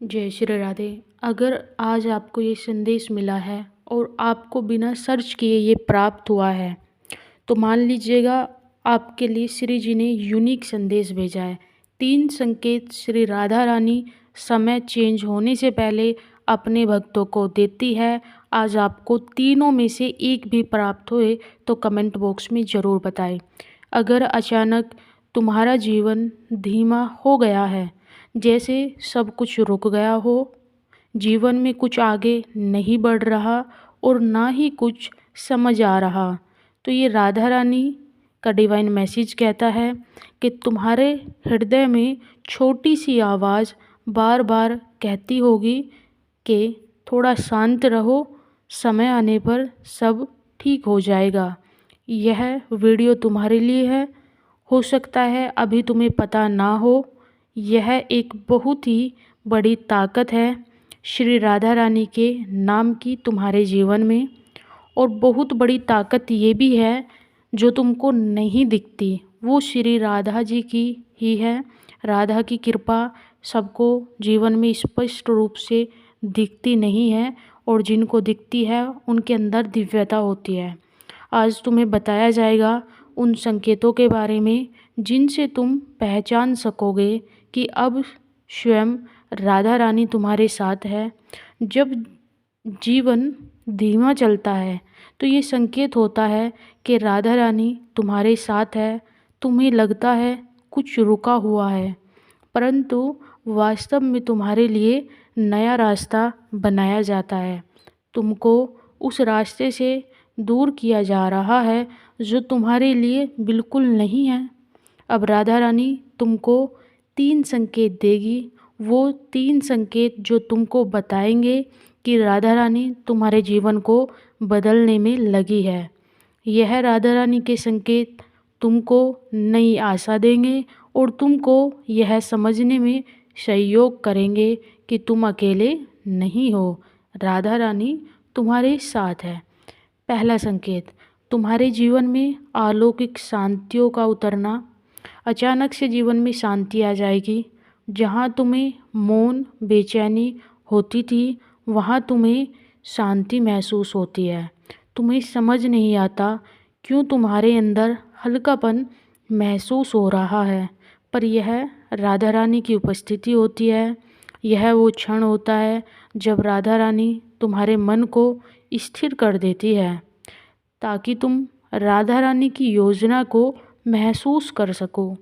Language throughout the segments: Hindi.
जय श्री राधे। अगर आज आपको ये संदेश मिला है और आपको बिना सर्च किए ये प्राप्त हुआ है, तो मान लीजिएगा आपके लिए श्री जी ने यूनिक संदेश भेजा है। 3 संकेत श्री राधा रानी समय चेंज होने से पहले अपने भक्तों को देती है। आज आपको तीनों में से एक भी प्राप्त हुए तो कमेंट बॉक्स में ज़रूर बताएं। अगर अचानक तुम्हारा जीवन धीमा हो गया है, जैसे सब कुछ रुक गया हो, जीवन में कुछ आगे नहीं बढ़ रहा और ना ही कुछ समझ आ रहा, तो ये राधा रानी का डिवाइन मैसेज कहता है कि तुम्हारे हृदय में छोटी सी आवाज़ बार बार कहती होगी कि थोड़ा शांत रहो, समय आने पर सब ठीक हो जाएगा। यह वीडियो तुम्हारे लिए है। हो सकता है अभी तुम्हें पता ना हो, यह एक बहुत ही बड़ी ताकत है श्री राधा रानी के नाम की तुम्हारे जीवन में। और बहुत बड़ी ताकत ये भी है जो तुमको नहीं दिखती, वो श्री राधा जी की ही है। राधा की कृपा सबको जीवन में स्पष्ट रूप से दिखती नहीं है और जिनको दिखती है उनके अंदर दिव्यता होती है। आज तुम्हें बताया जाएगा उन संकेतों के बारे में जिनसे तुम पहचान सकोगे कि अब स्वयं राधा रानी तुम्हारे साथ है। जब जीवन धीमा चलता है तो ये संकेत होता है कि राधा रानी तुम्हारे साथ है। तुम्हें लगता है कुछ रुका हुआ है, परंतु वास्तव में तुम्हारे लिए नया रास्ता बनाया जाता है। तुमको उस रास्ते से दूर किया जा रहा है जो तुम्हारे लिए बिल्कुल नहीं है। अब राधा रानी तुमको 3 संकेत देगी। वो 3 संकेत जो तुमको बताएंगे कि राधा रानी तुम्हारे जीवन को बदलने में लगी है। यह राधा रानी के संकेत तुमको नई आशा देंगे और तुमको यह समझने में सहयोग करेंगे कि तुम अकेले नहीं हो, राधा रानी तुम्हारे साथ है। पहला संकेत, तुम्हारे जीवन में अलौकिक शांतियों का उतरना। अचानक से जीवन में शांति आ जाएगी। जहाँ तुम्हें मौन बेचैनी होती थी, वहाँ तुम्हें शांति महसूस होती है। तुम्हें समझ नहीं आता क्यों तुम्हारे अंदर हल्कापन महसूस हो रहा है, पर यह राधा रानी की उपस्थिति होती है। यह वो क्षण होता है जब राधा रानी तुम्हारे मन को स्थिर कर देती है ताकि तुम राधा रानी की योजना को महसूस कर सको।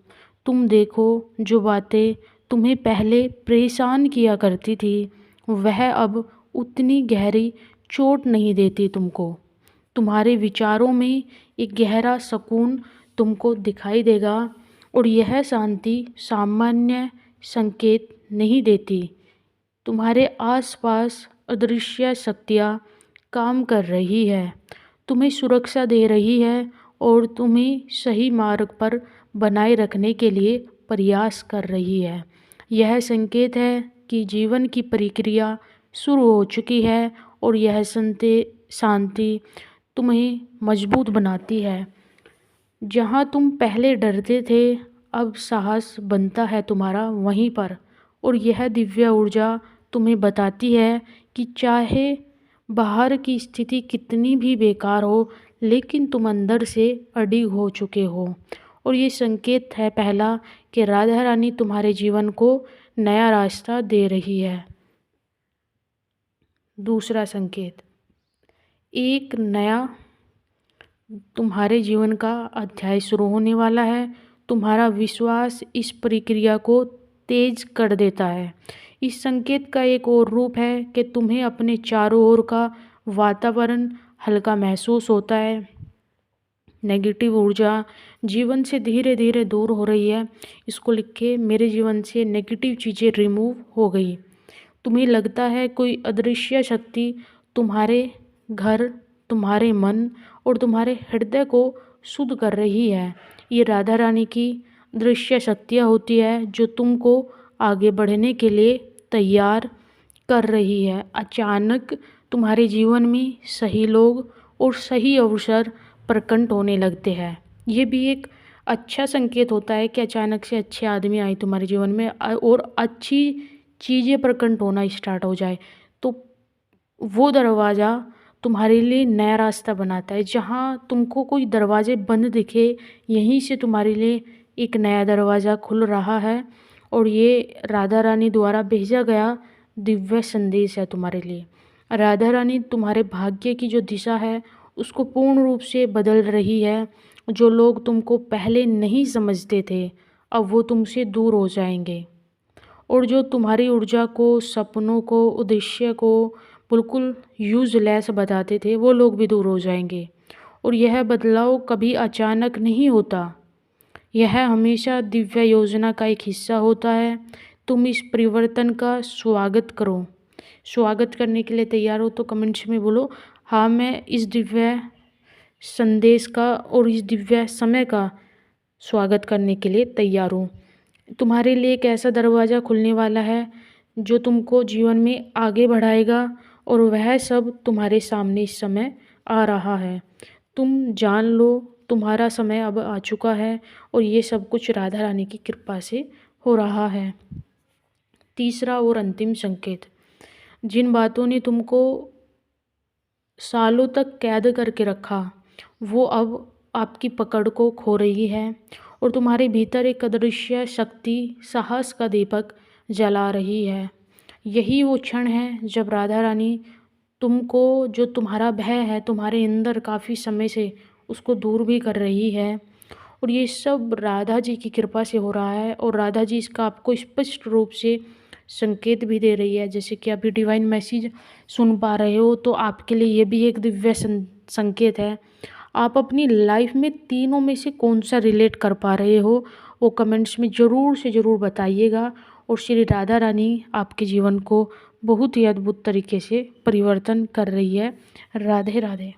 तुम देखो, जो बातें तुम्हें पहले परेशान किया करती थी वह अब उतनी गहरी चोट नहीं देती तुमको। तुम्हारे विचारों में एक गहरा सुकून तुमको दिखाई देगा और यह शांति सामान्य संकेत नहीं देती। तुम्हारे आसपास अदृश्य शक्तियाँ काम कर रही है, तुम्हें सुरक्षा दे रही है और तुम्हें सही मार्ग पर बनाए रखने के लिए प्रयास कर रही है। यह संकेत है कि जीवन की प्रक्रिया शुरू हो चुकी है और यह शांति तुम्हें मजबूत बनाती है। जहाँ तुम पहले डरते थे, अब साहस बनता है तुम्हारा वहीं पर। और यह दिव्य ऊर्जा तुम्हें बताती है कि चाहे बाहर की स्थिति कितनी भी बेकार हो, लेकिन तुम अंदर से अडिग हो चुके हो। और ये संकेत है पहला कि राधा रानी तुम्हारे जीवन को नया रास्ता दे रही है। दूसरा संकेत, एक नया तुम्हारे जीवन का अध्याय शुरू होने वाला है। तुम्हारा विश्वास इस प्रक्रिया को तेज कर देता है। इस संकेत का एक और रूप है कि तुम्हें अपने चारों ओर का वातावरण हल्का महसूस होता है। नेगेटिव ऊर्जा जीवन से धीरे धीरे दूर हो रही है। इसको लिख के, मेरे जीवन से नेगेटिव चीज़ें रिमूव हो गई। तुम्हें लगता है कोई अदृश्य शक्ति तुम्हारे घर, तुम्हारे मन और तुम्हारे हृदय को शुद्ध कर रही है। ये राधा रानी की दृश्य शक्तियाँ होती है जो तुमको आगे बढ़ने के लिए तैयार कर रही है। अचानक तुम्हारे जीवन में सही लोग और सही अवसर प्रकट होने लगते हैं। ये भी एक अच्छा संकेत होता है कि अचानक से अच्छे आदमी आए तुम्हारे जीवन में और अच्छी चीज़ें प्रकट होना स्टार्ट हो जाए, तो वो दरवाज़ा तुम्हारे लिए नया रास्ता बनाता है। जहाँ तुमको कोई दरवाज़े बंद दिखे, यहीं से तुम्हारे लिए एक नया दरवाज़ा खुल रहा है और ये राधा रानी द्वारा भेजा गया दिव्य संदेश है तुम्हारे लिए। राधा रानी तुम्हारे भाग्य की जो दिशा है उसको पूर्ण रूप से बदल रही है। जो लोग तुमको पहले नहीं समझते थे, अब वो तुमसे दूर हो जाएंगे और जो तुम्हारी ऊर्जा को, सपनों को, उद्देश्य को बिल्कुल यूज़लेस बताते थे, वो लोग भी दूर हो जाएंगे। और यह बदलाव कभी अचानक नहीं होता, यह हमेशा दिव्य योजना का एक हिस्सा होता है। तुम इस परिवर्तन का स्वागत करो। स्वागत करने के लिए तैयार हो तो कमेंट्स में बोलो, हाँ मैं इस दिव्य संदेश का और इस दिव्य समय का स्वागत करने के लिए तैयार हूँ। तुम्हारे लिए एक ऐसा दरवाज़ा खुलने वाला है जो तुमको जीवन में आगे बढ़ाएगा और वह सब तुम्हारे सामने इस समय आ रहा है। तुम जान लो, तुम्हारा समय अब आ चुका है और ये सब कुछ राधा रानी की कृपा से हो रहा है। तीसरा और अंतिम संकेत, जिन बातों ने तुमको सालों तक कैद करके रखा, वो अब आपकी पकड़ को खो रही है और तुम्हारे भीतर एक अदृश्य शक्ति साहस का दीपक जला रही है। यही वो क्षण है जब राधा रानी तुमको, जो तुम्हारा भय है तुम्हारे अंदर काफ़ी समय से, उसको दूर भी कर रही है। और ये सब राधा जी की कृपा से हो रहा है और राधा जी इसका आपको स्पष्ट रूप से संकेत भी दे रही है। जैसे कि अभी डिवाइन मैसेज सुन पा रहे हो, तो आपके लिए ये भी एक दिव्य संकेत है। आप अपनी लाइफ में तीनों में से कौन सा रिलेट कर पा रहे हो, वो कमेंट्स में ज़रूर से ज़रूर बताइएगा। और श्री राधा रानी आपके जीवन को बहुत ही अद्भुत तरीके से परिवर्तन कर रही है। राधे राधे।